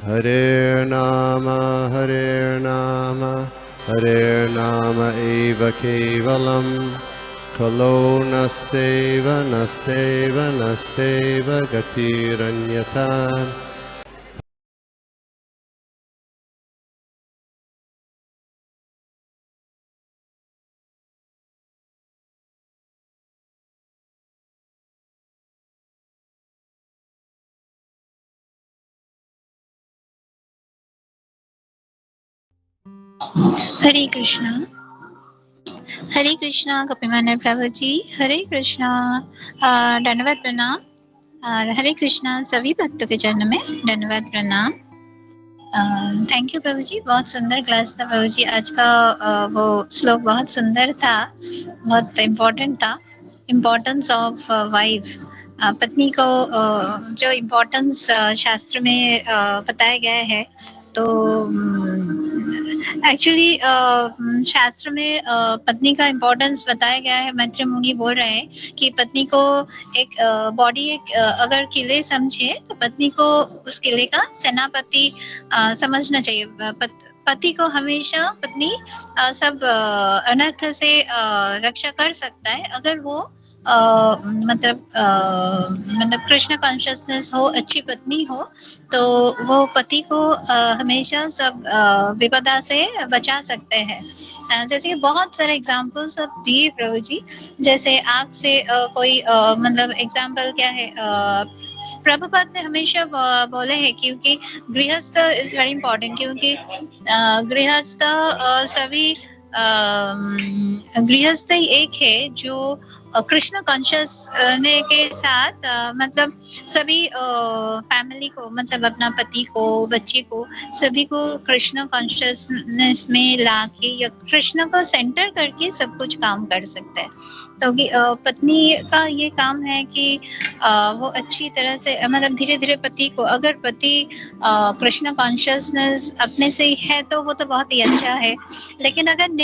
Hare Nama eva kevalam kalo nasteva nasteva nasteva gatiranyata. हरे कृष्णा। हरे कृष्णा कपिमानर प्रभु जी। हरे कृष्णा। धन्यवाद प्रणाम। और हरे कृष्णा सभी भक्तों के चरणों में धन्यवाद प्रणाम। थैंक यू प्रभु जी, बहुत सुंदर क्लास था प्रभु जी। आज का वो श्लोक बहुत सुंदर था, बहुत इम्पोर्टेंट था। इम्पोर्टेंस ऑफ वाइफ, पत्नी को जो इम्पोर्टेंस शास्त्र में बताया गया है। तो एक्चुअली शास्त्र में पत्नी का इम्पोर्टेंस बताया गया है। मैत्री मुनि बोल रहे हैं कि पत्नी को एक बॉडी एक अगर किले समझे तो पत्नी को उस किले का सेनापति समझना चाहिए। पति को हमेशा पत्नी सब अनर्थ से रक्षा कर सकता है अगर वो मतलब कृष्ण कॉन्शियसनेस हो, अच्छी पत्नी हो, तो वो पति को हमेशा सब विपदा से बचा सकते हैं। जैसे कि बहुत सारे एग्जाम्पल्स अब दिए प्रभु जी। जैसे आग से कोई मतलब एग्जाम्पल क्या है, प्रभुपाद ने हमेशा बोले हैं क्योंकि गृहस्थ इज वेरी इंपॉर्टेंट, क्योंकि गृहस्थ सभी गृहस्थ ही एक है जो कृष्ण कॉन्शियस ने के साथ मतलब सभी फैमिली को, मतलब अपना पति को, बच्चे को, सभी को कृष्ण कॉन्शियसनेस में लाके या कृष्ण को सेंटर करके सब कुछ काम कर सकता है। तो पत्नी का ये काम है कि वो अच्छी तरह से मतलब धीरे धीरे पति को, अगर पति कृष्ण कॉन्शियसनेस अपने से ही है तो वो तो बहुत ही अच्छा है। लेकिन अगर नहीं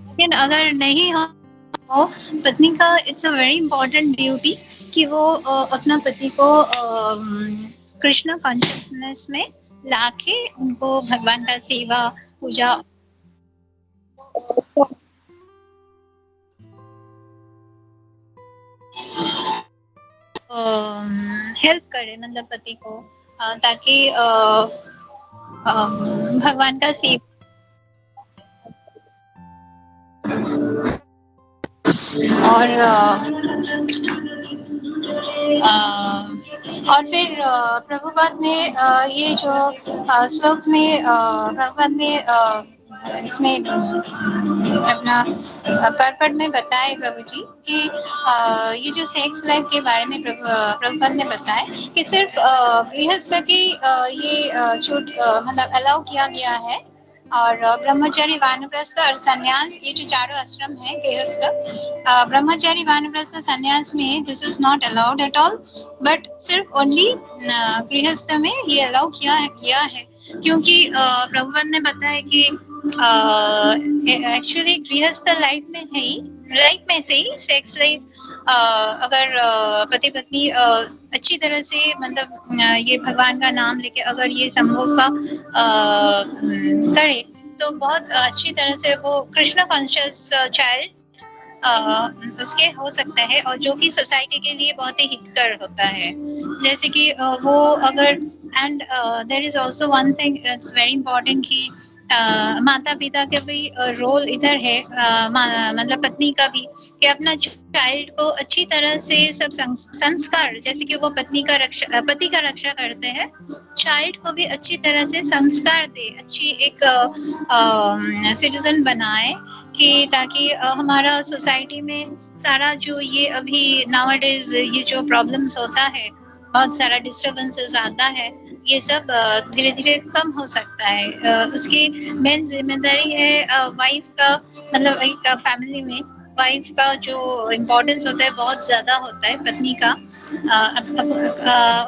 लेकिन अगर नहीं हो तो पत्नी का it's a very important duty कि वो अपना पति को कृष्ण कॉन्शियसनेस में लाके उनको भगवान का सेवा पूजा हेल्प करे, मतलब पति को ताकि भगवान का सेवा और और फिर प्रभुपाद ने ये जो श्लोक में प्रभुपाद ने इसमें अपना पर्पट में बताए प्रभु जी कि ये जो सेक्स लाइफ के बारे में प्रभुपाद ने बताया कि सिर्फ गृहस्थ की ये छूट मतलब अलाउ किया गया है। और ब्रह्मचारी, वानप्रस्थ और संन्यास, ये जो चारों आश्रम है गृहस्थ, ब्रह्मचारी, वानप्रस्थ, संन्यास में this is not allowed at all, but सिर्फ ओनली गृहस्थ में ये अलाउ किया है। क्योंकि प्रभुपाद ने बताया कि एक्चुअली गृहस्थ लाइफ में है ही, लाइफ में से ही सेक्स लाइफ अगर पति पत्नी अच्छी तरह से मतलब ये भगवान का नाम लेके अगर ये संभोग का करे तो बहुत अच्छी तरह से वो कृष्ण कॉन्शियस चाइल्ड उसके हो सकता है, और जो कि सोसाइटी के लिए बहुत ही हितकर होता है। जैसे कि वो अगर and there is also one thing it's very important कि माता पिता का भी रोल इधर है, मतलब पत्नी का भी, कि अपना चाइल्ड को अच्छी तरह से सब संस्कार, जैसे कि वो पति का रक्षा करते हैं, चाइल्ड को भी अच्छी तरह से संस्कार दे, अच्छी एक सिटीजन बनाए, कि ताकि हमारा सोसाइटी में सारा जो ये अभी नाउअडेज ये जो प्रॉब्लम्स होता है, बहुत सारा डिस्टरबेंसेस आता है, ये सब धीरे धीरे कम हो सकता है। उसकी मेन जिम्मेदारी है वाइफ का, मतलब एक फैमिली में वाइफ का जो इम्पोर्टेंस होता है बहुत ज्यादा होता है पत्नी का।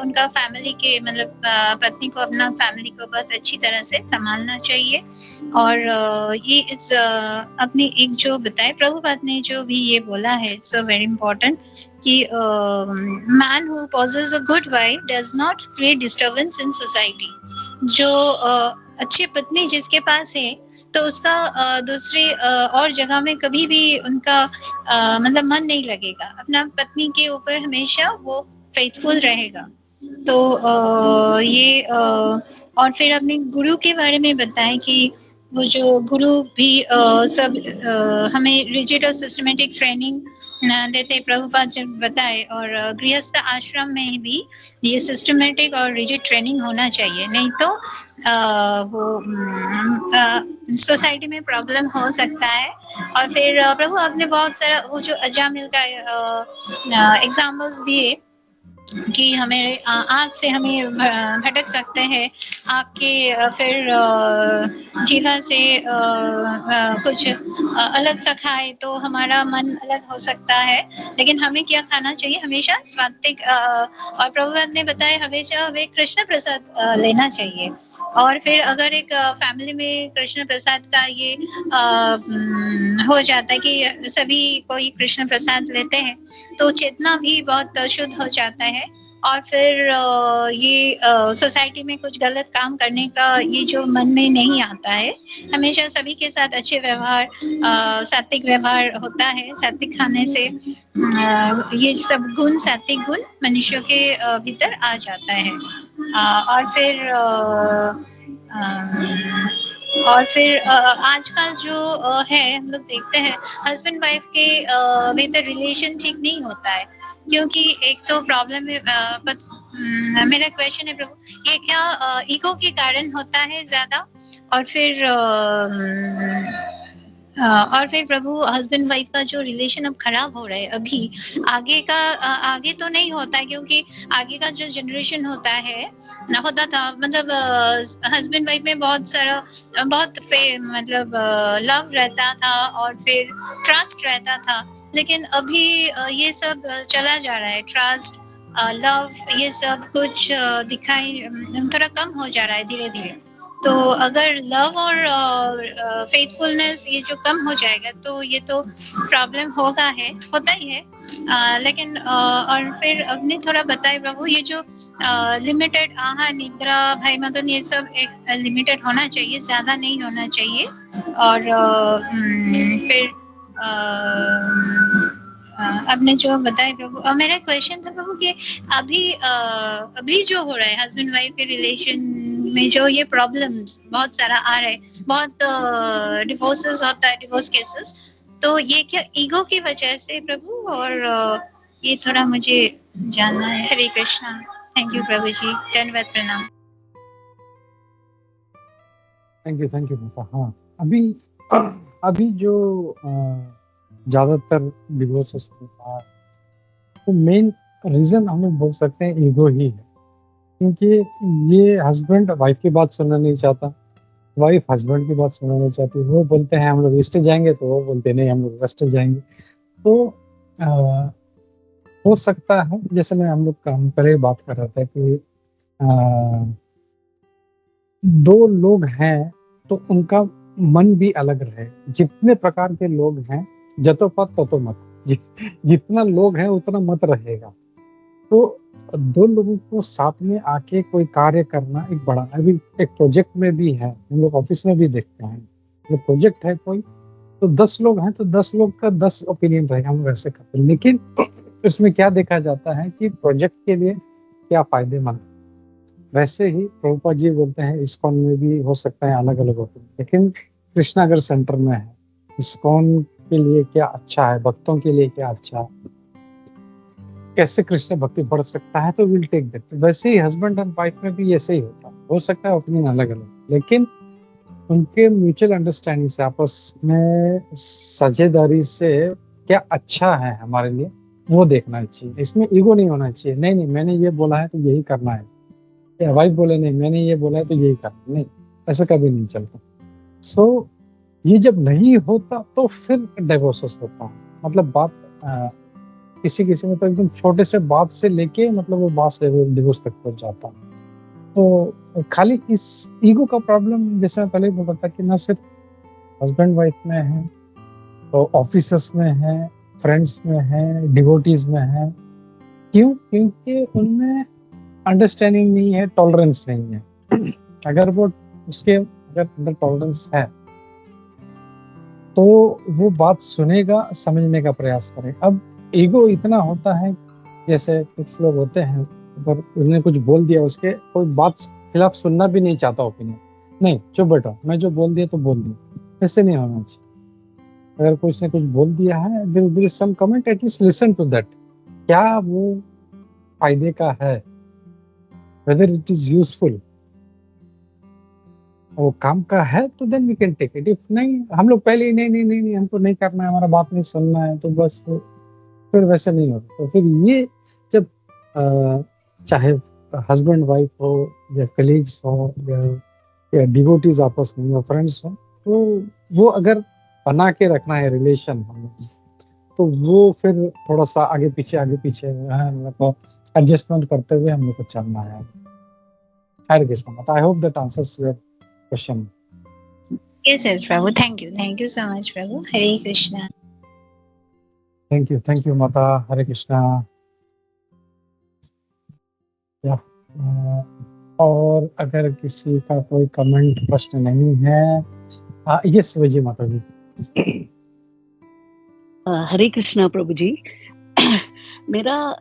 उनका फैमिली के मतलब पत्नी को अपना फैमिली को बहुत अच्छी तरह से संभालना चाहिए। और ये इस अपनी एक जो बताए प्रभुपाद ने जो भी ये बोला है, इट्स वेरी इंपॉर्टेंट कि man who possess a good wife does not create disturbance in society. जो अच्छी पत्नी जिसके पास है तो उसका दूसरी और जगह में कभी भी उनका मतलब मन नहीं लगेगा, अपना पत्नी के ऊपर हमेशा वो फेथफुल रहेगा। तो ये और फिर अपने गुरु के बारे में बताएं कि वो जो गुरु भी सब हमें रिजिड और सिस्टमेटिक ट्रेनिंग देते प्रभुपाद जब बताए। और गृहस्थ आश्रम में भी ये सिस्टमेटिक और रिजिड ट्रेनिंग होना चाहिए, नहीं तो वो सोसाइटी में प्रॉब्लम हो सकता है। और फिर प्रभु आपने बहुत सारा वो जो अजामिल का एग्जाम्पल्स दिए कि हमें आँख से हमें भटक सकते हैं, आँख के फिर जीवा से कुछ अलग सा खाए तो हमारा मन अलग हो सकता है। लेकिन हमें क्या खाना चाहिए, हमेशा सात्विक और प्रभुपाद ने बताया हमेशा हमें कृष्ण प्रसाद लेना चाहिए। और फिर अगर एक फैमिली में कृष्ण प्रसाद का ये हो जाता है कि सभी कोई कृष्ण प्रसाद लेते हैं तो चेतना भी बहुत शुद्ध हो जाता है। और फिर ये सोसाइटी में कुछ गलत काम करने का ये जो मन में नहीं आता है, हमेशा सभी के साथ अच्छे व्यवहार सात्विक व्यवहार होता है। सात्विक खाने से ये सब गुण सात्विक गुण मनुष्यों के भीतर आ जाता है। और फिर आजकल जो है हम लोग देखते हैं हस्बैंड वाइफ के भीतर रिलेशन ठीक नहीं होता है, क्योंकि एक तो प्रॉब्लम मेरा क्वेश्चन है प्रभु, ये क्या ईगो के कारण होता है ज्यादा? और फिर प्रभु हस्बैंड वाइफ का जो रिलेशन अब खराब हो रहा है अभी, आगे का आगे तो नहीं होता है, क्योंकि आगे का जो जनरेशन होता था मतलब हस्बैंड वाइफ में बहुत सारा बहुत मतलब लव रहता था और फिर ट्रस्ट रहता था। लेकिन अभी ये सब चला जा रहा है, ट्रस्ट लव ये सब कुछ दिखाई थोड़ा कम हो जा रहा है धीरे धीरे। तो अगर लव और फेथफुलनेस ये जो कम हो जाएगा तो ये तो प्रॉब्लम होता ही है। लेकिन और फिर अपने थोड़ा बताए प्रभु, ये जो लिमिटेड आहार निद्रा भाई मदन ये सब एक लिमिटेड होना चाहिए, ज्यादा नहीं होना चाहिए। और फिर आपने जो बताया प्रभु, और मेरा क्वेश्चन था प्रभु कि अभी जो हो रहा है हस्बैंड वाइफ के रिलेशन में जो ये प्रॉब्लम्स बहुत सारा आ रहा है, बहुत डिवोर्सेस होता है, डिवोर्स केसेस, तो ये क्या ईगो की वजह से प्रभु? और ये थोड़ा मुझे जानना है। हरे कृष्णा। थैंक यू प्रभु जी, धन्यवाद, प्रणाम। थैंक यू बेटा। हाँ, अभी जो ज्यादातर डिवोर्सेस होता है तो मेन रीजन हम लोग बोल सकते हैं ईगो ही है, क्योंकि ये हस्बैंड वाइफ की बात सुनना नहीं चाहता, वाइफ हस्बैंड की बात सुनना नहीं चाहती। वो बोलते हैं हम लोग ईस्ट जाएंगे तो वो बोलते नहीं हम लोग वेस्ट जाएंगे। तो हो सकता है जैसे हम लोग पहले बात कर रहे थे कि दो लोग हैं तो उनका मन भी अलग रहे। जितने प्रकार के लोग हैं जतो पत ततो मत, जितना लोग हैं उतना मत रहेगा। तो दो लोगों को साथ में आके कोई कार्य करना एक बड़ा, अभी एक प्रोजेक्ट में भी है, हम लोग ऑफिस में भी देखते हैं, जो प्रोजेक्ट है कोई तो 10 लोग हैं तो 10 लोग का 10 ओपिनियन रहेगा, हम वैसे करते हैं। लेकिन उसमें क्या देखा जाता है कि प्रोजेक्ट के लिए क्या फायदेमंद। वैसे ही प्रभुपाद जी बोलते हैं इस्कॉन में भी हो सकता है अलग अलग ओपिनियन, लेकिन कृष्णागर सेंटर में है इस्कॉन के लिए क्या अच्छा है, भक्तों के लिए क्या अच्छा है, कैसे कृष्ण भक्ति बढ़ सकता है, तो विल टेक दैट। वैसे ही हस्बैंड एंड वाइफ में भी ऐसे ही होता है, हो सकता है ओपिनियन अलग अलग, लेकिन उनके म्यूचुअल अंडरस्टैंडिंग से आपस में साझेदारी से क्या अच्छा है हमारे लिए वो देखना चाहिए। इसमें ईगो नहीं होना चाहिए, नहीं मैंने ये बोला है तो यही करना है, या वाइफ बोले नहीं मैंने ये बोला है तो यही करना, नहीं, ऐसा कभी नहीं चलता। सो ये जब नहीं होता तो फिर डिवोर्सेस होता है, मतलब बात किसी किसी में तो एकदम छोटे से बात से लेके मतलब वो बात से डिवोर्स तक पहुंच जाता है। तो खाली इस ईगो का प्रॉब्लम जैसे मैं पहले ही बोला था कि ना सिर्फ हस्बैंड वाइफ में है, तो ऑफिसर्स में है, फ्रेंड्स में है, डिवोटीज में है। क्यों? क्योंकि उनमें अंडरस्टैंडिंग नहीं है, टॉलरेंस नहीं है। अगर वो उसके अगर अंदर टॉलरेंस है तो वो बात सुनेगा, समझने का प्रयास करे। अब ईगो इतना होता है, जैसे कुछ लोग होते हैं अगर उन्हें कुछ बोल दिया, उसके कोई बात खिलाफ सुनना भी नहीं चाहता, ओपिनियन नहीं, चुप बैठो, मैं जो बोल दिया तो बोल दिया, ऐसे नहीं होना चाहिए। अगर कोई ने कुछ बोल दिया है, there is some comment, at least listen to that, क्या वो फायदे का है, वेदर इट इज यूजफुल, वो काम का है तो then we can take it. If नहीं, हम लोग पहले ही नहीं नहीं नहीं नहीं हमको नहीं करना है, हमारा बात नहीं सुनना है, तो बस फिर वैसे नहीं होता। तो फिर ये जब चाहे हस्बैंड वाइफ हो या कलीग्स हो या डिवोटीज आपस में या फ्रेंड्स हो, तो वो अगर बना के रखना है रिलेशन, तो वो फिर थोड़ा सा आगे पीछे मतलब एडजस्टमेंट करते हुए हम लोग को चलना है। हरे कृष्ण माता, I hope that answers your question. Yes, yes, Prabhu. Thank you so much, Prabhu. Hare Krishna. Thank you माता, हरे कृष्णा। या और अगर किसी का कोई कमेंट प्रश्न नहीं है, यस विजय माता जी। हरे कृष्णा प्रभु जी। मेरा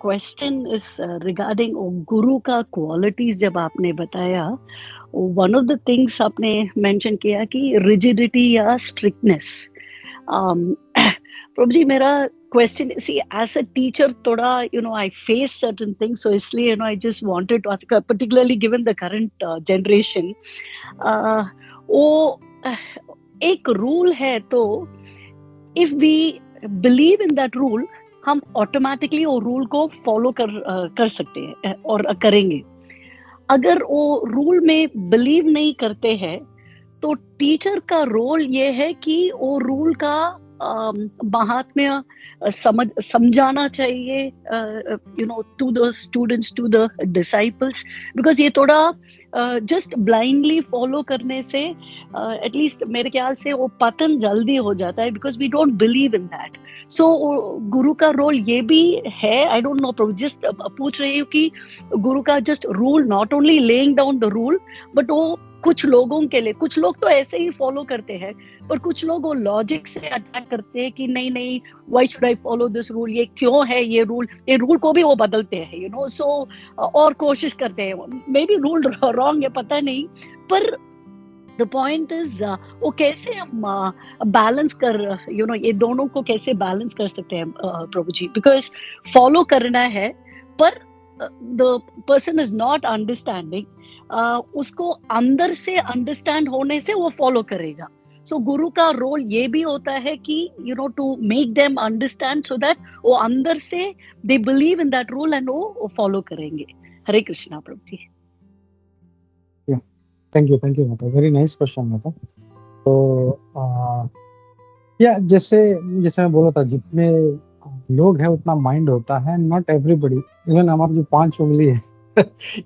क्वेश्चन इज रिगार्डिंग गुरु का क्वालिटीज। जब आपने बताया, वन ऑफ द थिंग्स आपने मेंशन किया कि रिजिडिटी या स्ट्रिक्टनेस। प्रभु जी, मेरा question, see as a teacher थोड़ा I face certain things, so इसलिए I just wanted to ask, particularly given the current generation. वो एक रूल है, तो if we believe in that rule, हम ऑटोमेटिकली वो रूल को फॉलो कर सकते हैं और करेंगे। अगर वो रूल में बिलीव नहीं करते हैं, तो टीचर का रोल ये है कि वो रूल का महात्म्य समझाना चाहिए, to the students, to the disciples, because ये थोड़ा जस्ट ब्लाइंडली फॉलो करने से एटलीस्ट मेरे ख्याल से वो पतन जल्दी हो जाता है, because we don't believe in that. So गुरु का रोल ये भी है। I don't know Prabhu, just पूछ रही हूँ कि गुरु का just rule, not only laying down the rule, but वो कुछ लोगों के लिए, कुछ लोग तो ऐसे ही फॉलो करते हैं, पर कुछ लोग वो लॉजिक से अटैक करते हैं कि नहीं नहीं, why should I follow this rule, ये क्यों है ये रूल को भी वो बदलते हैं, सो और कोशिश करते हैं। मे बी रूल रॉन्ग है, पता नहीं, पर द पॉइंट इज वो कैसे हम बैलेंस कर, ये दोनों को कैसे बैलेंस कर सकते हैं प्रभु जी, बिकॉज फॉलो करना है, पर the person is not understanding, उसको अंदर से अंडरस्टैंड होने से वो फॉलो करेगा। सो गुरु का रोल ये भी होता है कि to make them understand, so that वो अंदर से they believe in that rule and वो फॉलो करेंगे। हरे कृष्णा प्रभु जी। थैंक यू माता, वेरी नाइस क्वेश्चन माता। तो या जैसे मैं बोला था, जितने लोग हैं उतना माइंड होता है, नॉट एवरीबडी, इवन हमारा जो 5 उंगली है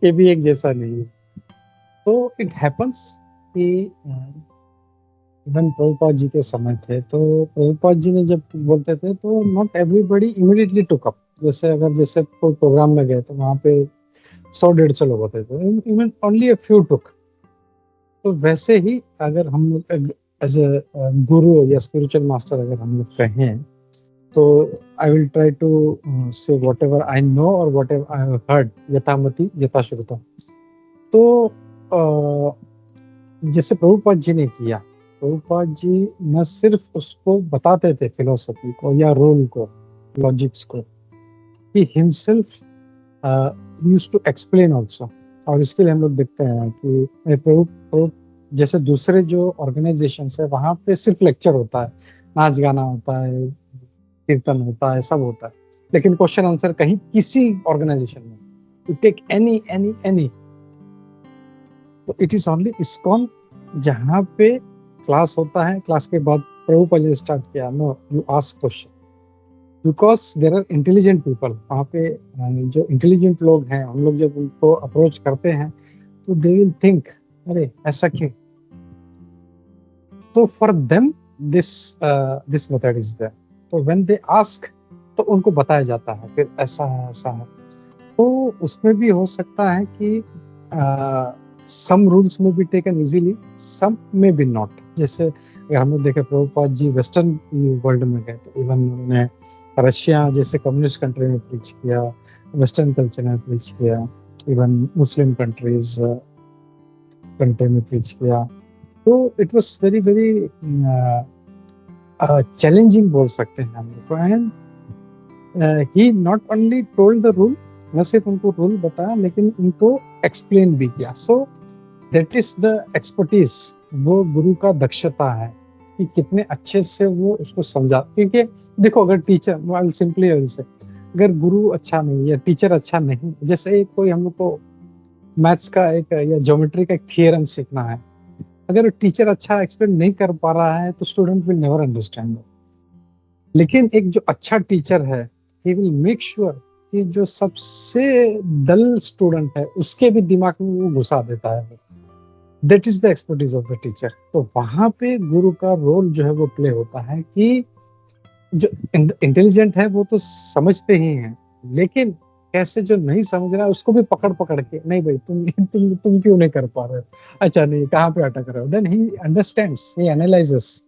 ये भी एक जैसा नहीं है। तो इट हैपन्स कि इवन प्रभुपाद जी के समय थे, तो प्रभुपाद जी ने जब बोलते थे तो not everybody immediately took up. जैसे कोई प्रोग्राम में गए तो वहाँ पे 100-150 लोग होते थे, इवन ओनली अ फ्यू टुक। तो वैसे ही अगर हम लोग एज ए गुरु या स्पिरिचुअल मास्टर अगर हम लोग कहें, तो I will try to say whatever I know और whatever I have heard, यथामति यथा श्रुता। तो जैसे प्रभुपाद जी ने किया, प्रभुपाद जी न सिर्फ उसको बताते थे फिलोसफी को या रूल को, लॉजिक्स को, he himself used to explain also. और इसके लिए हम लोग देखते हैं कि प्रभु जैसे दूसरे जो ऑर्गेनाइजेशन है वहाँ पे सिर्फ लेक्चर होता है, नाच गाना होता है, कीर्तन होता है, सब होता है, लेकिन क्वेश्चन आंसर कहीं किसी ऑर्गेनाइजेशन में, यू टेक एनी, तो इट इज ओनली इस्कॉन, जहाँ पे क्लास होता है, क्लास के बाद प्रभुपाद जी स्टार्ट किया, no you ask question, because there are intelligent people वहाँ पे। जो इंटेलिजेंट लोग हैं, हम लोग जब उनको अप्रोच करते हैं तो दे विल थिंक अरे ऐसा क्यों, तो for them this method is there. तो व्हेन दे आस्क तो उनको बताया जाता है फिर ऐसा है ऐसा है। तो उसमें भी हो सकता है कि सम रूल्स में बी टेकन इजीली, सम में बी नॉट। जैसे अगर हम लोग देखें प्रभुपाद जी वेस्टर्न वर्ल्ड में गए तो इवन उन्होंने रशिया जैसे कम्युनिस्ट कंट्री में प्रीच किया, वेस्टर्न कल्चर में प्रीच किया, इवन मुस्लिम कंट्रीज कंट्री में प्रीच किया। तो it was very very challenging बोल सकते हैं हम लोग को। And he not only told the rule, न सिर्फ उनको रूल बताया लेकिन उनको एक्सप्लेन भी किया। So that is the expertise, वो गुरु का दक्षता है कि कितने अच्छे से वो उसको समझा। क्योंकि देखो अगर टीचर सिंपली से अगर गुरु अच्छा नहीं या टीचर अच्छा नहीं, जैसे कोई हम लोग को मैथ्स का एक या ज्योमेट्री का एक थियरम सीखना है, अगर टीचर अच्छा एक्सप्लेन नहीं कर पा रहा है तो स्टूडेंट विल नेवर अंडरस्टैंड। लेकिन एक जो अच्छा टीचर है ही विल मेक श्योर कि जो सबसे डल स्टूडेंट है उसके भी दिमाग में वो घुसा देता है। That is the expertise of the teacher. तो वहां पे गुरु का रोल जो है वो प्ले होता है कि जो इंटेलिजेंट है वो तो समझते ही हैं, लेकिन कैसे जो नहीं समझ रहा है उसको भी पकड़ पकड़ के, नहीं भाई तुम क्यों नहीं कर पा रहे हो, अच्छा नहीं कहाँ पे अटक रहे हो, then he understands, he analyses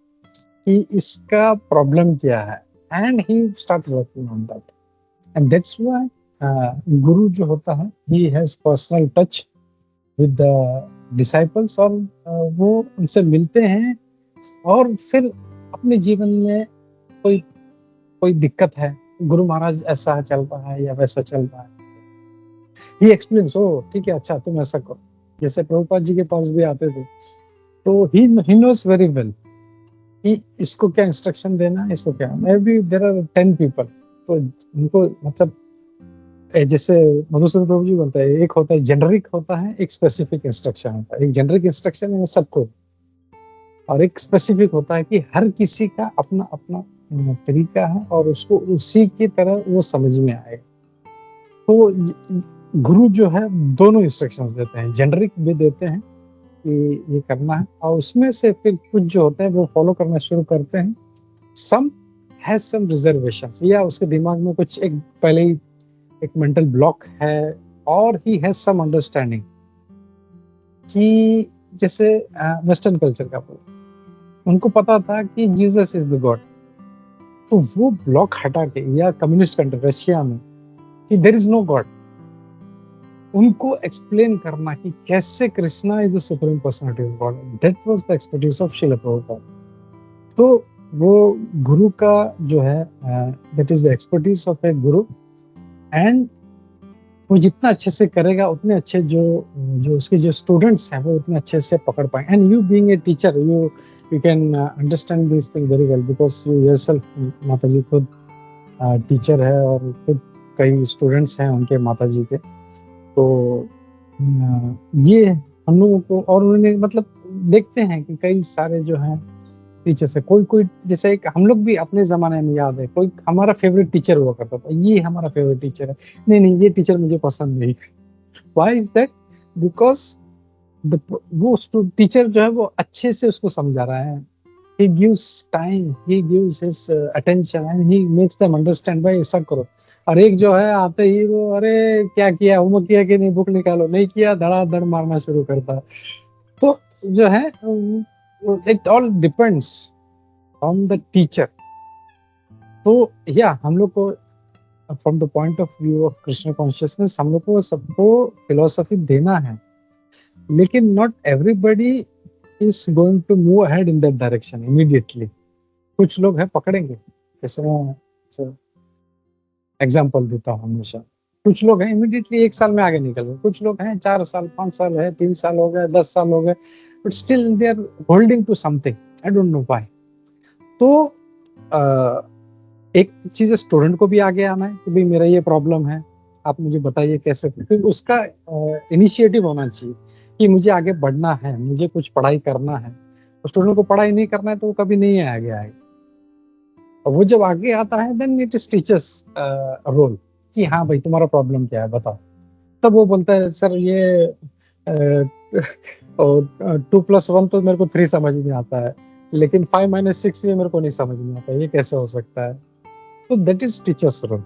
कि इसका प्रॉब्लम क्या है, and he start working on that. And that's why guru जो होता है he has personal touch with the disciples, और वो उनसे मिलते हैं और फिर अपने जीवन में कोई कोई दिक्कत है, गुरु महाराज ऐसा चल रहा है या वैसा चल रहा है, ही एक्सप्लेन्स, ओ ठीक है अच्छा तुम ऐसा करो। जैसे प्रभुपाद जी के पास भी आते थे तो ही नोज वेरी वेल कि इसको क्या इंस्ट्रक्शन देना है, इसको क्या, maybe there are 10 people, तो उनको मतलब जैसे मधुसूदन प्रभु जी बोलते हैं, एक होता है जेनरिक होता है, एक स्पेसिफिक इंस्ट्रक्शन होता है। एक जेनरिक इंस्ट्रक्शन है सबको, और एक स्पेसिफिक होता है कि हर किसी का अपना अपना तरीका है और उसको उसी की तरह वो समझ में आए। तो गुरु जो है दोनों इंस्ट्रक्शंस देते हैं, जेनरिक भी देते हैं कि ये करना है, और उसमें से फिर कुछ जो होते हैं वो फॉलो करना शुरू करते हैं। सम हैज सम रिजर्वेशंस, या उसके दिमाग में कुछ एक पहले ही एक मेंटल ब्लॉक है, और ही हैज सम अंडरस्टैंडिंग कि जैसे वेस्टर्न कल्चर का उनको पता था कि जीसस इज द गॉड, तो वो ब्लॉक हटा के, या कम्युनिस्ट कंट्री रशिया में कि देयर इज नो गॉड, उनको एक्सप्लेन करना कि कैसे Krishna is the supreme personality of God, that was the expertise of Srila Prabhupada. तो वो गुरु का जो है that is the expertise of a guru, and वो जितना अच्छे से करेगा उतने अच्छे जो उसके जो स्टूडेंट्स हैं वो उतने अच्छे से पकड़ पाए। And you being a teacher you can understand this thing very well, because you yourself माताजी खुद टीचर है और खुद कई स्टूडेंट्स हैं उनके माताजी के। तो ये हम लोगों को, और उन्होंने मतलब देखते हैं कि कई सारे जो हैं टीचर से कोई जैसे एक हम लोग भी अपने जमाने में याद है, कोई हमारा फेवरेट टीचर हुआ करता था, ये हमारा फेवरेट टीचर है, नहीं ये टीचर मुझे पसंद नहीं। Why is that? बिकॉज वो टीचर जो है वो अच्छे से उसको समझा रहा है, he gives time, he gives his attention and he makes them understand, भाई ऐसा करो। और एक जो है आते ही वो अरे क्या किया, होमवर्क किया कि नहीं, बुक निकालो, नहीं किया धड़ाधड़ मारना शुरू करता है। तो जो है it all depends on the teacher। तो या हम लोग को from the point of view of Krishna consciousness हम लोग को सबको philosophy देना है, लेकिन not everybody is going to move ahead in that direction immediately। कुछ लोग हैं पकड़ेंगे, जैसे मैं एग्जाम्पल देता हूँ हमेशा, कुछ लोग हैं इमीडिएटली 1 साल में आगे निकल गए, कुछ लोग हैं 4 साल 5 साल है, 3 साल हो गए, 10 साल हो गए, but still they are holding to something, I don't know why. तो एक चीज है स्टूडेंट को भी आगे आना है कि भाई मेरा ये प्रॉब्लम है, आप मुझे बताइए कैसे, क्योंकि उसका इनिशिएटिव होना चाहिए कि मुझे आगे बढ़ना है, मुझे कुछ पढ़ाई करना है। स्टूडेंट को पढ़ाई नहीं करना है तो वो कभी नहीं आगे आएगा। और वो जब आगे आता है then it is teacher's role कि हाँ भाई तुम्हारा प्रॉब्लम क्या है बताओ। तब वो बोलता है सर ये 2+1 तो मेरे को 3 समझ में आता है, लेकिन 5-6 भी मेरे को नहीं समझ में आता, ये कैसे हो सकता है। तो दैट इज टीचर्स रोल।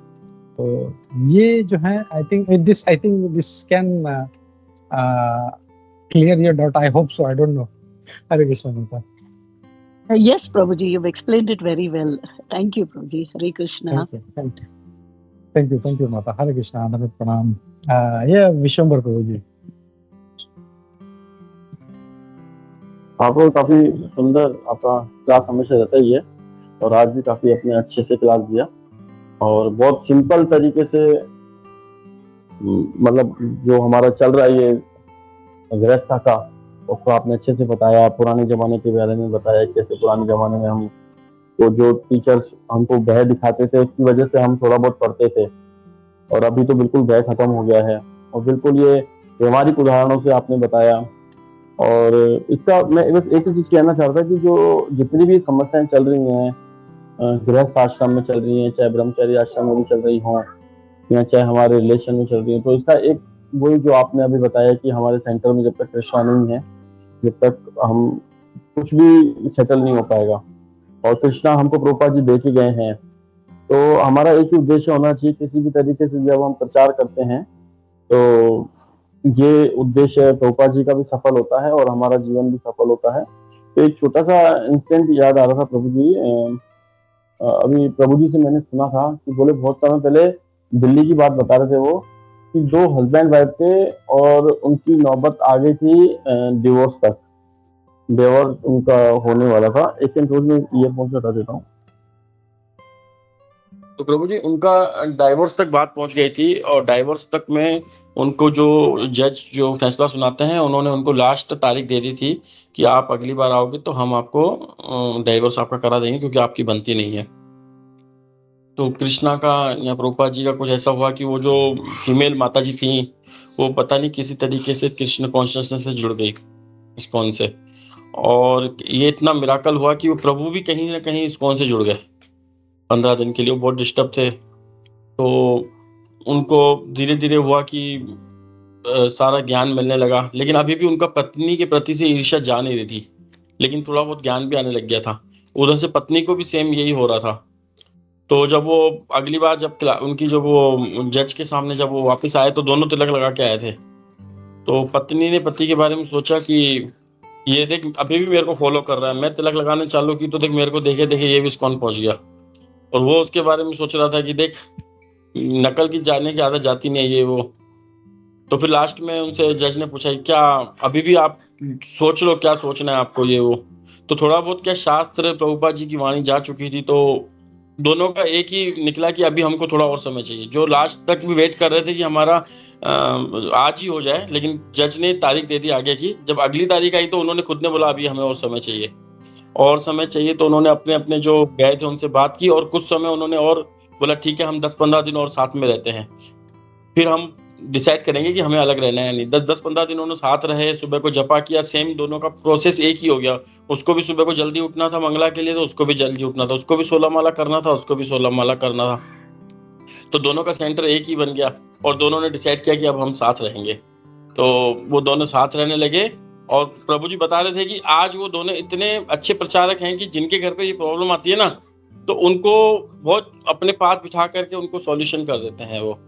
तो ये जो है I think this can clear your doubt, I hope so, I don't know. Hare Krishna Mata. Yes, Prabhuji, you've explained it very well. Thank you, Prabhuji. Hare Krishna. Thank you माता। हरे कृष्ण, आनंद प्रणाम। ये विश्वम्बर प्रभु जी। आपको काफी सुंदर आपका क्लास हमेशा रहता ही है, और आज भी काफी अपने अच्छे से क्लास दिया, और बहुत सिंपल तरीके से मतलब जो हमारा चल रहा है ये गृहस्था का, उसको आपने अच्छे से बताया, पुराने जमाने के बारे में बताया, कैसे पुराने जमाने में हम तो जो टीचर्स हमको भय दिखाते थे उसकी वजह से हम थोड़ा बहुत पढ़ते थे, और अभी तो बिल्कुल भय खत्म हो गया है, और बिल्कुल ये व्यवहारिक उदाहरणों से आपने बताया। और इसका मैं बस एक ही चीज कहना चाहता था कि जो जितनी भी समस्याएं चल रही हैं गृहस्थ आश्रम में चल रही हैं, चाहे ब्रह्मचारी आश्रम में भी चल रही हों या चाहे हमारे रिलेशन में चल रही है, तो इसका एक वही जो आपने अभी बताया कि हमारे सेंटर में जब तक कृष्णा नहीं है, जब तक हम कुछ भी सेटल नहीं हो पाएगा। और कृष्णा हमको प्रभुपाद जी दे के गए हैं, तो हमारा एक ही उद्देश्य होना चाहिए, किसी भी तरीके से जब हम प्रचार करते हैं तो ये उद्देश्य प्रभुपाद जी का भी सफल होता है और हमारा जीवन भी सफल होता है। तो एक छोटा सा इंसिडेंट याद आ रहा था प्रभु जी, अभी प्रभु जी से मैंने सुना था कि बोले बहुत समय पहले दिल्ली की बात बता रहे थे वो, कि 2 हस्बैंड वाइफ थे और उनकी नौबत आ गई थी डिवोर्स तक, डिवोर्स उनका होने वाला था। एक सेकंड रोज में ईयरफोन हटा देता हूँ। तो प्रभु जी उनका डाइवोर्स तक बात पहुंच गई थी, और डाइवोर्स तक में उनको जो जज जो फैसला सुनाते हैं उन्होंने उनको लास्ट तारीख दे दी थी कि आप अगली बार आओगे तो हम आपको डाइवोर्स आपका करा देंगे क्योंकि आपकी बनती नहीं है। तो कृष्णा का या प्रभुपाद जी का कुछ ऐसा हुआ कि वो जो फीमेल माता जी थी वो पता नहीं किसी तरीके से कृष्ण कॉन्शियसनेस से जुड़ गई इस्कॉन से, और ये इतना मिराकल हुआ कि वो प्रभु भी कहीं ना कहीं इस्कॉन से जुड़ गए 15 दिन के लिए। वो बहुत डिस्टर्ब थे, तो उनको धीरे धीरे हुआ कि सारा ज्ञान मिलने लगा, लेकिन अभी भी उनका पत्नी के प्रति से ईर्ष्या जा नहीं रही थी, लेकिन थोड़ा बहुत ज्ञान भी आने लग गया था। उधर से पत्नी को भी सेम यही हो रहा था। तो जब वो अगली बार जब उनकी जो वो जज के सामने जब वो वापस आए तो दोनों तिलक लगा के आए थे। तो पत्नी ने पति के बारे में सोचा कि ये देख अभी भी मेरे को फॉलो कर रहा है, मैं तिलक लगाने चालू की तो देख मेरे को देखे देखे ये भी इस्कॉन पहुंच गया। और वो उसके बारे में सोच रहा था कि देख नकल की जाने की आदत जाती नहीं है ये वो। तो फिर लास्ट में उनसे जज ने पूछा क्या अभी भी आप सोच लो क्या सोचना है आपको ये वो। तो थोड़ा बहुत क्या शास्त्र प्रभुपाद जी की वाणी जा चुकी थी, तो दोनों का एक ही निकला कि अभी हमको थोड़ा और समय चाहिए। जो लास्ट तक भी वेट कर रहे थे कि हमारा आज ही हो जाए, लेकिन जज ने तारीख दे दी आगे की। जब अगली तारीख आई तो उन्होंने खुद ने बोला अभी हमें और समय चाहिए, और समय चाहिए। तो उन्होंने अपने अपने जो गए थे उनसे बात की, और कुछ समय उन्होंने और बोला ठीक है हम 10-15 दिन और साथ में रहते हैं, फिर हम डिसाइड करेंगे कि हमें अलग रहना है नहीं। 10-15 दिन उन्होंने साथ रहे, सुबह को जपा किया, सेम दोनों का प्रोसेस एक ही हो गया। उसको भी सुबह को जल्दी उठना था मंगला के लिए, तो उसको भी जल्दी उठना था, उसको भी 16 माला करना था, उसको भी 16 माला करना था। तो दोनों का सेंटर एक ही बन गया, और दोनों ने डिसाइड किया कि अब हम साथ रहेंगे। तो वो दोनों साथ रहने लगे, और प्रभु जी बता रहे थे कि आज वो दोनों इतने अच्छे प्रचारक हैं कि जिनके घर पे ये प्रॉब्लम आती है ना, तो उनको बहुत अपने पास बिठा करके उनको सॉल्यूशन कर देते हैं वो।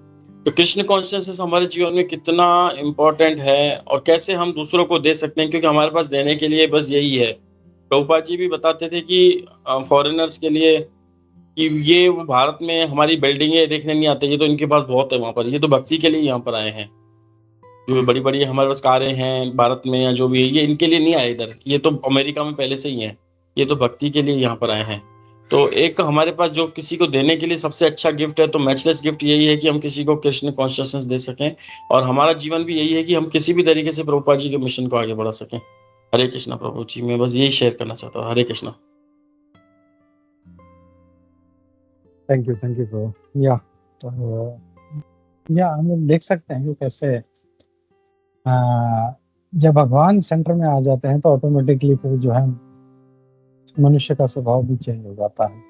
तो कृष्ण कॉन्शियसनेस हमारे जीवन में कितना इम्पोर्टेंट है, और कैसे हम दूसरों को दे सकते हैं, क्योंकि हमारे पास देने के लिए बस यही है। प्रभुपाद जी भी बताते थे कि फॉरेनर्स के लिए कि ये वो भारत में हमारी बिल्डिंगें देखने नहीं आते, ये तो इनके पास बहुत है वहां पर, ये तो भक्ति के लिए यहाँ पर आए हैं। जो बड़ी बड़ी हमारे पास कारें हैं भारत में या जो भी है, ये इनके लिए नहीं आए इधर, ये तो अमेरिका में पहले से ही है, ये तो भक्ति के लिए यहाँ पर आए हैं। तो एक हमारे पास जो किसी को देने के लिए सबसे अच्छा गिफ्ट है, तो मैचलेस गिफ्ट यही है कि हम किसी को कृष्ण कॉन्शियसनेस दे सकें, और हमारा जीवन भी यही है कि हम किसी भी तरीके से प्रभुपाद जी के मिशन को आगे बढ़ा सकें। हरे कृष्णा प्रभु जी, मैं बस यही शेयर करना चाहता हूँ। Hare Krishna. Thank you bro. या हम लोग देख सकते हैं कि कैसे जब भगवान सेंटर में आ जाते हैं तो ऑटोमेटिकली फिर जो है मनुष्य का स्वभाव भी चेंज हो जाता है।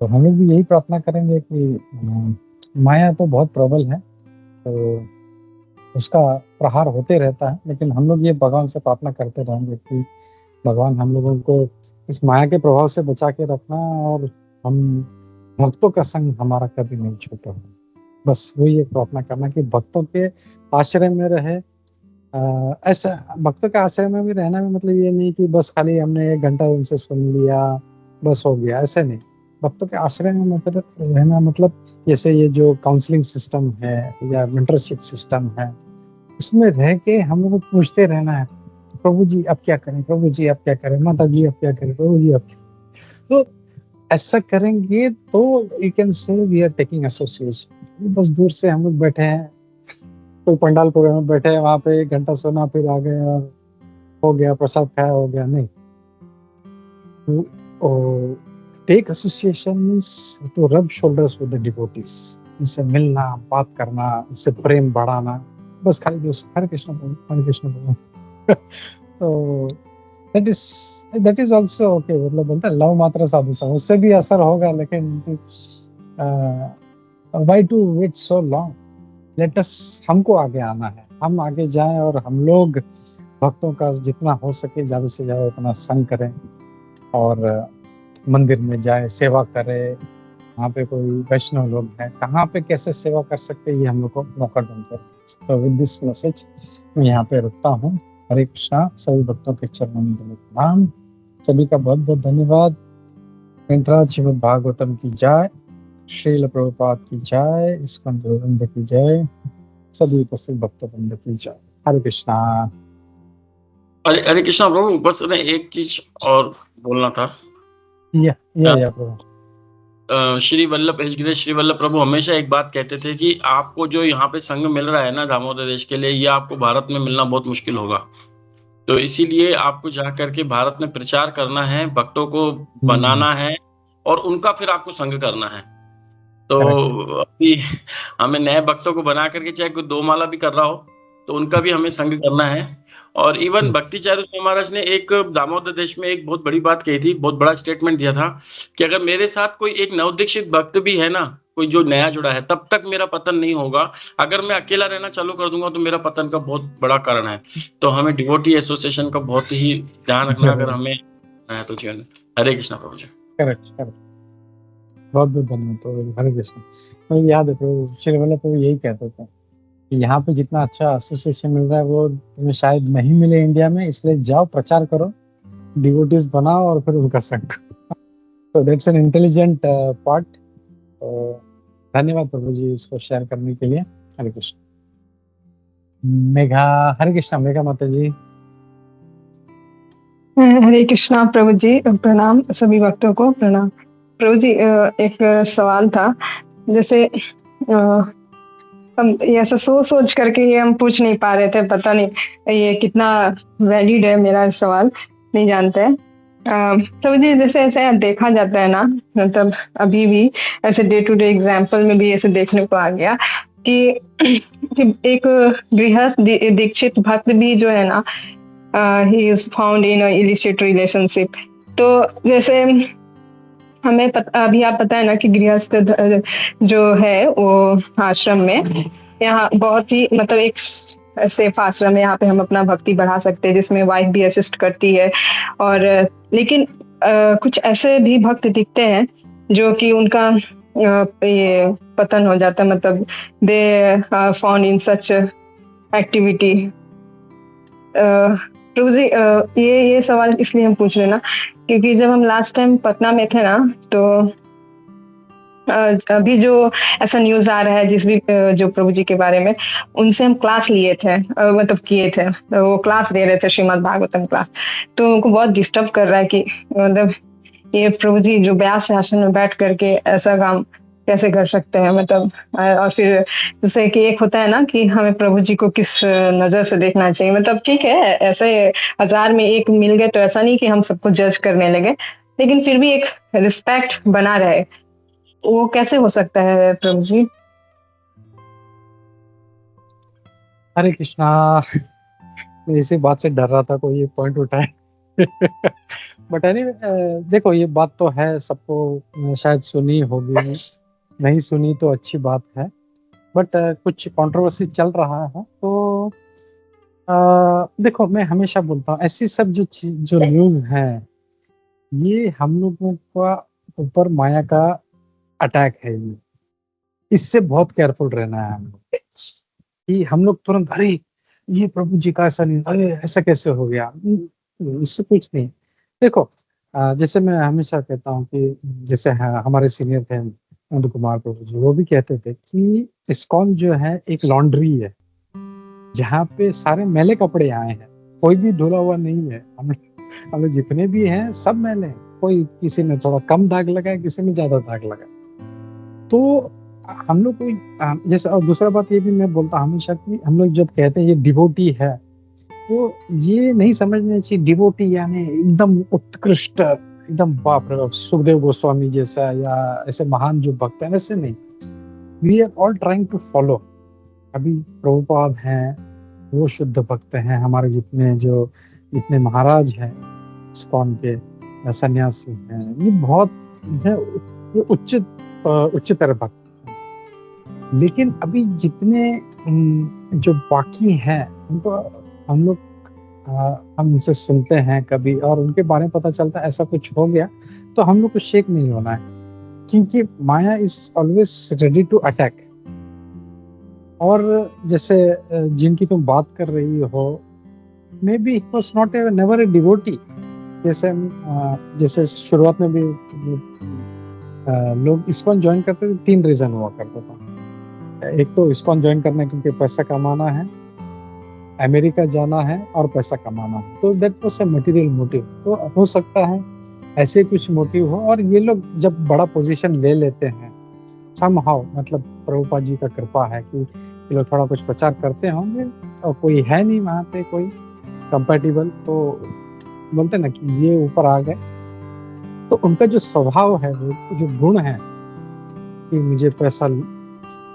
तो हम लोग भी यही प्रार्थना करेंगे कि माया तो बहुत प्रबल है, तो उसका प्रहार होते रहता है, लेकिन हम लोग ये भगवान से प्रार्थना करते रहेंगे कि भगवान हम लोगों को इस माया के प्रभाव से बचा के रखना, और हम भक्तों का संग हमारा कभी नहीं छूटे हो। बस वही एक प्रार्थना करना कि भक्तों के आश्रय में रहे। ऐसा भक्तों के आश्रय में भी रहना में मतलब ये नहीं कि बस खाली हमने 1 घंटा उनसे सुन लिया बस हो गया, ऐसे नहीं। भक्तों के आश्रय में मतलब रहना मतलब जैसे ये जो काउंसलिंग सिस्टम है या मेंटरशिप सिस्टम है, इसमें रह के हम लोग को पूछते रहना है, प्रभु जी अब क्या करें, प्रभु जी अब क्या करें, माता जी अब क्या करें, प्रभु जी अब क्या। तो ऐसा करेंगे तो you can say we are taking association. बस दूर से हम लोग बैठे हैं, कोई पंडाल प्रोग्राम में बैठे हैं, वहां पे 1 घंटा सुना फिर आ गए और हो गया, प्रसाद खाया हो गया, नहीं। तो take association means to rub shoulders with the devotees, इनसे मिलना, बात करना, इनसे प्रेम बढ़ाना, बस खाली दोस्त हरे कृष्ण प्रभु, हरे कृष्ण प्रभु। तो दैट इज आल्सो ओके, मतलब बोलते हैं लव मात्र साधु संग, उससे भी असर होगा, लेकिन why to wait so long, let us, हमको आगे आना है, हम आगे जाएं और हम लोग भक्तों का जितना हो सके ज्यादा से ज्यादा उतना संग करें, और मंदिर में जाए, सेवा करें। वहाँ पे कोई वैष्णव लोग हैं, कहाँ पे कैसे सेवा कर सकते हैं, ये हम लोग को मौका ढूंढते हैं। तो विद दिस मैसेज मैं यहाँ पे रुकता हूँ। हरे कृष्णा, सभी भक्तों के चरणों में प्रणाम, सभी का बहुत बहुत धन्यवाद। ग्रंथराज श्रीमद् भागवतम की जय, श्रील प्रभुपाद की जय, इस्कॉन गोविंद की जय, सभी उपस्थित भक्तवृंद की जय। हरे कृष्णा। हरे कृष्णा प्रभु, बस मैं एक चीज और बोलना था। या प्रभु। श्री वल्लभ एजगिरे श्री वल्लभ प्रभु हमेशा एक बात कहते थे कि आपको जो यहाँ पे संघ मिल रहा है ना दामोदर देश के लिए, ये आपको भारत में मिलना बहुत मुश्किल होगा। तो इसीलिए आपको जा करके भारत में प्रचार करना है, भक्तों को बनाना है और उनका फिर आपको संघ करना है। तो अभी हमें नए भक्तों को बना करके चाहे कोई 2 माला भी कर रहा हो तो उनका भी हमें संघ करना है। और इवन भक्ति चारू महाराज ने एक दामोदर देश में एक बहुत बड़ी बात कही थी, बहुत बड़ा स्टेटमेंट दिया था कि अगर मेरे साथ कोई एक नवदीक्षित भक्त भी है ना, कोई जो नया जुड़ा है, तब तक मेरा पतन नहीं होगा। अगर मैं अकेला रहना चालू कर दूंगा तो मेरा पतन का बहुत बड़ा कारण है। तो हमें डिवोटी एसोसिएशन का बहुत ही ध्यान रखना अगर हमें है तो जीवन। हरे कृष्णा प्रभु जी। करेक्ट। बहुत बहुत धन्यवाद। तो हरे कृष्ण। तो याद है प्रभु श्री वल्लभ प्रभु यही कहते थे कि यहाँ पे जितना अच्छा एसोसिएशन मिल रहा है वो तुम्हें शायद नहीं मिले इंडिया में, इसलिए जाओ प्रचार करो, डिवोटीज बनाओ और फिर उनका संग। तो दैट्स एन इंटेलिजेंट पार्ट। धन्यवाद प्रभु जी इसको शेयर करने के लिए। हरे कृष्ण। मेघा, हरे कृष्णा, मेघा माता जी। हरे कृष्णा प्रभु जी, प्रणाम सभी भक्तों को प्रणाम। प्रभु जी एक सवाल था, जैसे हम ऐसा सोच करके ये हम पूछ नहीं पा रहे थे, पता नहीं ये कितना वैलिड है, मेरा सवाल नहीं जानते हैं। प्रभु जी जैसे ऐसे देखा जाता है ना, मतलब अभी भी ऐसे डे टू डे एग्जाम्पल में भी ऐसे देखने को आ गया कि एक गृहस्थ दीक्षित भक्त भी जो है ना, he is found in a illicit relationship। तो जैसे हमें अभी आप पता है ना कि गृहस्थ जो है वो आश्रम में, यहाँ बहुत ही मतलब एक सेफ आश्रम है, यहाँ पे हम अपना भक्ति बढ़ा सकते हैं, जिसमें वाइफ भी असिस्ट करती है। और लेकिन कुछ ऐसे भी भक्त दिखते हैं जो कि उनका ये पतन हो जाता है, मतलब they found in such activity. प्रभु जी ये सवाल इसलिए हम पूछ रहे हैं ना, क्योंकि जब हम लास्ट टाइम पटना में थे ना, तो अभी जो ऐसा न्यूज आ रहा है जिस भी जो प्रभु जी के बारे में, उनसे हम क्लास लिए थे, मतलब किए थे, वो क्लास दे रहे थे श्रीमद् भागवतम क्लास। तो उनको बहुत डिस्टर्ब कर रहा है कि मतलब ये प्रभु जी जो व्यास आसन में बैठ करके ऐसा काम कैसे कर सकते हैं, मतलब। और फिर जैसे कि एक होता है ना कि हमें प्रभु जी को किस नजर से देखना चाहिए, मतलब ठीक है ऐसे 1000 में एक मिल गए तो ऐसा नहीं कि हम सबको जज करने लगे, लेकिन फिर भी एक रिस्पेक्ट बना रहे, वो कैसे हो सकता है प्रभु जी? हरे कृष्णा। मैं इसी बात से डर रहा था कोई ये पॉइंट उठाए। बट एनीवे, देखो ये बात तो है, सबको शायद सुनी होगी, नहीं सुनी तो अच्छी बात है। बट कुछ कंट्रोवर्सी चल रहा है, तो देखो मैं हमेशा बोलता हूँ ऐसी सब जो न्यूज है, ये हम लोगों का ऊपर माया का अटैक है। इससे बहुत केयरफुल रहना है हम लोग, कि हम लोग तुरंत अरे ये प्रभु जी का ऐसा नहीं, अरे ऐसा कैसे हो गया, इससे कुछ नहीं। देखो जैसे मैं हमेशा कहता हूँ कि जैसे हमारे सीनियर थे नंद कुमार प्रभु जी, वो भी कहते थे कि इस्कॉन जो है एक लॉन्ड्री है, जहाँ पे सारे मैले कपड़े आए हैं, कोई भी धुला हुआ नहीं है। हम लोग जितने भी हैं सब मैले हैं, कोई किसी में थोड़ा कम दाग लगा है, किसी में ज्यादा दाग लगा। तो हम लोग को जैसे, और दूसरा बात ये भी मैं बोलता हमेशा कि हम लोग जब कहते हैं ये डिवोटी है, तो ये नहीं समझना चाहिए डिवोटी यानी एकदम उत्कृष्ट, एकदम बाप रे बाप सुखदेव गोस्वामी जैसा या ऐसे महान जो भक्त हैं, वैसे नहीं। We are all trying to follow. अभी प्रभुपाद हैं, वो शुद्ध भक्त हैं, हमारे जितने महाराज हैं इस्कॉन के सन्यासी हैं, ये बहुत उच्चतर भक्त हैं। लेकिन अभी जितने जो बाकी हैं उनको हम उनसे सुनते हैं कभी, और उनके बारे में पता चलता है ऐसा कुछ हो गया, तो हम लोग को शेक नहीं होना है, क्योंकि maya is always ready to attack. और जैसे जिनकी तुम बात कर रही हो, maybe it was not never a devotee. जैसे शुरुआत में भी लोग इस्कॉन ज्वाइन करते थे, 3 रीजन हुआ करता था। एक तो इस्कॉन ज्वाइन करना क्योंकि पैसा कमाना है, अमेरिका जाना है और पैसा कमाना है, तो that was a material motive. तो हो सकता है ऐसे कुछ मोटिव हो, और ये लोग जब बड़ा पोजीशन ले लेते हैं समहाउ, मतलब प्रभुपाद जी का कृपा है कि ये लोग थोड़ा कुछ प्रचार करते होंगे, और कोई है नहीं वहाँ पे कोई कंपैटिबल, तो बोलते ना कि ये ऊपर आ गए। तो उनका जो स्वभाव है, वो जो गुण है कि मुझे पैसा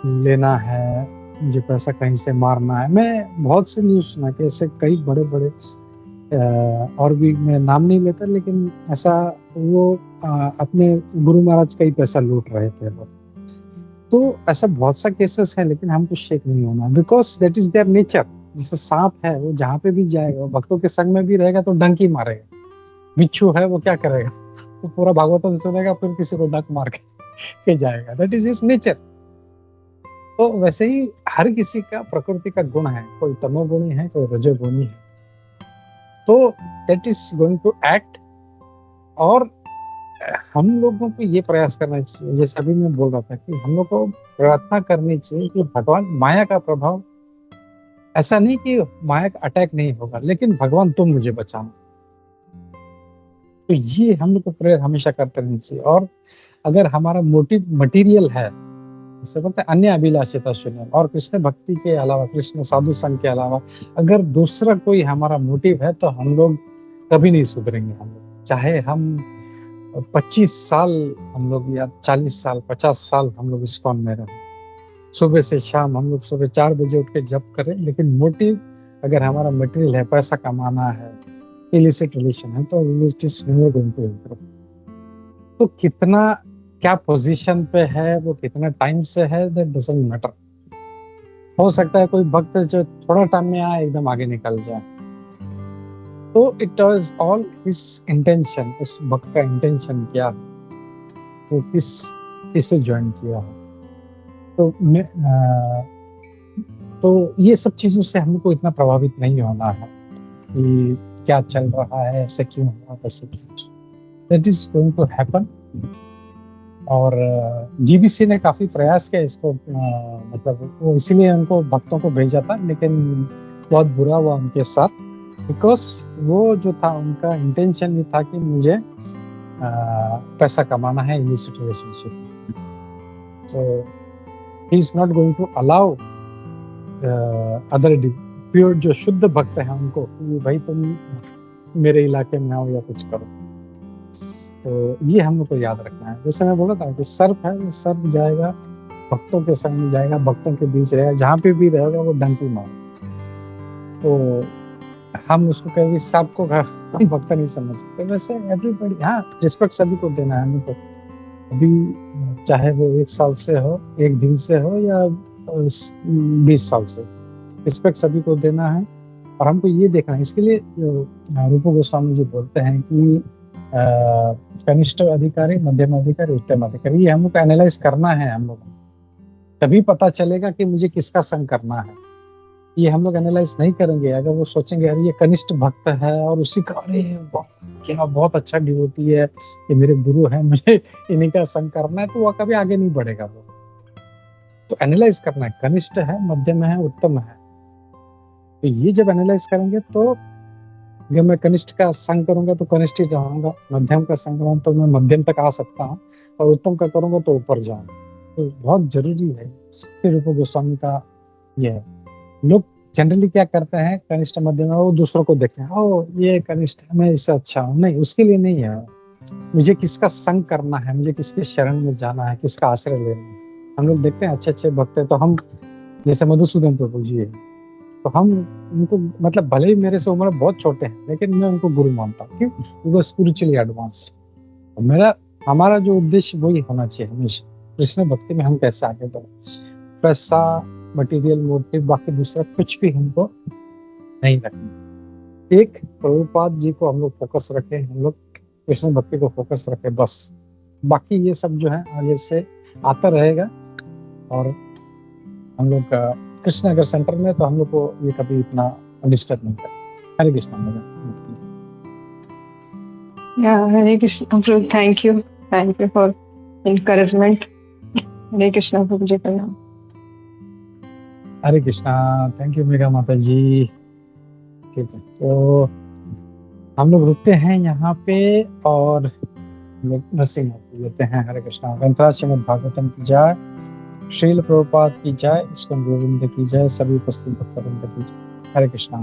लेना है, मुझे पैसा कहीं से मारना है। मैं बहुत से न्यूज़ सुना कि ऐसे कई बड़े बड़े, और भी मैं नाम नहीं लेता, लेकिन ऐसा वो अपने गुरु महाराज का ही पैसा लूट रहे थे वो। तो ऐसा बहुत सा केसेस है, लेकिन हमको शेक नहीं होना, because that is their nature. जैसे सांप है, वो जहाँ पे भी जाएगा, वो भक्तों के संग में भी रहेगा तो डंकी मारेगा। बिच्छू है, वो क्या करेगा, वो पूरा भागवतम सुनेगा, फिर किसी को डंक मार के जाएगा। That is his nature. तो वैसे ही हर किसी का प्रकृति का गुण है, कोई तमोगुणी है, कोई रजोगुणी है, तो that is going to act. और हम लोगों को ये प्रयास करना चाहिए, जैसे अभी मैं बोल रहा था कि हम लोग को प्रार्थना करनी चाहिए कि भगवान, माया का प्रभाव ऐसा नहीं कि माया का अटैक नहीं होगा, लेकिन भगवान तुम मुझे बचाना। तो ये हम लोग को प्रेयर हमेशा करते रहना चाहिए। और अगर हमारा मोटिव मटेरियल है, जैसे बोलते हैं अन्य अभिलाषिता शून्य, और कृष्ण भक्ति के अलावा, कृष्ण साधु संघ के अलावा अगर दूसरा कोई हमारा मोटिव है, तो हम लोग कभी नहीं सुधरेंगे। हम लोग चाहे हम 25 साल हम लोग, या 40 साल 50 साल हम लोग इस्कॉन में रहे, सुबह से शाम हम लोग सुबह 4 बजे उठ के जप करें, लेकिन मोटिव अगर हमारा मटेरियल है, पैसा कमाना है, इलिसिट रिलेशन है, तो it is never going to improve. तो कितना क्या पोजीशन पे है, वो कितना टाइम से है, दैट डजंट मैटर। हो सकता है कोई भक्त जो थोड़ा टाइम में आए, एकदम आगे निकल जाए। तो it was all his intention, उस भक्त का इंटेंशन क्या है, वो किससे ज्वाइन किया है। तो ये सब चीजों से हमको इतना प्रभावित नहीं होना है कि क्या चल रहा है, ऐसे क्यों हुआ, वैसे क्यों। That is going to happen. और जीबीसी ने काफी प्रयास किया इसको, मतलब वो इसीलिए उनको भक्तों को भेजा था, लेकिन बहुत बुरा हुआ उनके साथ, बिकॉज वो जो था उनका इंटेंशन ये था कि मुझे पैसा कमाना है इलिसिट रिलेशनशिप। तो he is not going to allow other pure जो शुद्ध भक्त हैं उनको कि भाई तुम मेरे इलाके में आओ या कुछ करो। तो ये हम लोग को याद रखना है। जैसे मैं बोला था कि सर्प है, वो सर्प जाएगा, भक्तों के संग में जाएगा, भक्तों के बीच रहेगा, जहाँ पे भी रहेगा वो डंकी मारेगा। तो हम उसको कभी सबको हम भक्त नहीं समझ सकते। वैसे एवरीबॉडी, हाँ, रिस्पेक्ट सभी को देना है हमको। अभी चाहे वो 1 साल से हो, 1 दिन से हो या 20 साल से, रिस्पेक्ट सभी को देना है। और हमको ये देखना है, इसके लिए रूप गोस्वामी जी बोलते हैं कि कनिष्ठ अधिकारी, मध्यम अधिकारी, उत्तम अधिकारी, ये हम लोग को एनालाइज करना है। हम लोग तभी पता चलेगा कि मुझे किसका संग करना है। ये हम लोग एनालाइज नहीं करेंगे, अगर वो सोचेंगे अरे ये कनिष्ठ भक्त है और उसी का, अरे क्या बहुत अच्छा डिवोटी है, ये मेरे गुरु है, मुझे इन्हीं का संग करना है, तो वो कभी आगे नहीं बढ़ेगा। वो तो एनालाइज करना है, कनिष्ठ है, मध्यम है, उत्तम है। तो ये जब एनालाइज करेंगे तो अगर मैं कनिष्ठ का संग करूंगा तो कनिष्ठ ही रहूंगा, मध्यम का संग करूंगा तो मैं मध्यम तक आ सकता हूँ, और उत्तम का करूंगा तो ऊपर जाऊंगा। तो बहुत जरूरी है। फिर रूप गोस्वामी का ये है। लोग जनरली क्या करते हैं, कनिष्ठ मध्यम, वो दूसरों को देखते हैं, ओ ये कनिष्ठ है, मैं इससे अच्छा हूँ। नहीं, उसके लिए नहीं है। मुझे किसका संग करना है, मुझे किसके शरण में जाना है, किसका आश्रय लेना है। हम लोग देखते हैं अच्छे अच्छे भक्त है, तो हम जैसे मधुसूदन प्रभु जी है, तो हम उनको, मतलब भले ही मेरे से उम्र बहुत छोटे हैं, लेकिन मैं उनको गुरु मानता हूँ। क्यों? वो स्पिरिचुअली एडवांस्ड। हमारा जो उद्देश्य वही होना चाहिए हमेशा, कृष्ण भक्ति में हम कैसे आगे बढ़े। पैसा, मटेरियल मोटिव, बाकी दूसरा कुछ भी हमको नहीं रखना। एक प्रभुपाद जी को हम लोग फोकस रखें, हम लोग कृष्ण भक्ति को फोकस रखें, बस। बाकी ये सब जो है आगे से आता रहेगा। और हम लोग कृष्ण अगर सेंटर में, तो हम लोग को ये कभी इतना डिस्टर्ब नहीं करें। हरे कृष्ण। हरे कृष्ण प्रभु, थैंक यू फॉर encouragement. हरे कृष्ण प्रभु जी का नाम। हरे कृष्णा। थैंक यू मेघा माता जी। ठीक है, तो हम लोग रुकते हैं यहाँ पे और नरसिंह लेते हैं। हरे कृष्णा। ग्रंथराज श्रीमद् भागवतम की जय, श्रील प्रभुपाद की जय, इस्कॉन गोविंद की जय, सभी उपस्थित भक्तवृंद की जय। हरे कृष्णा।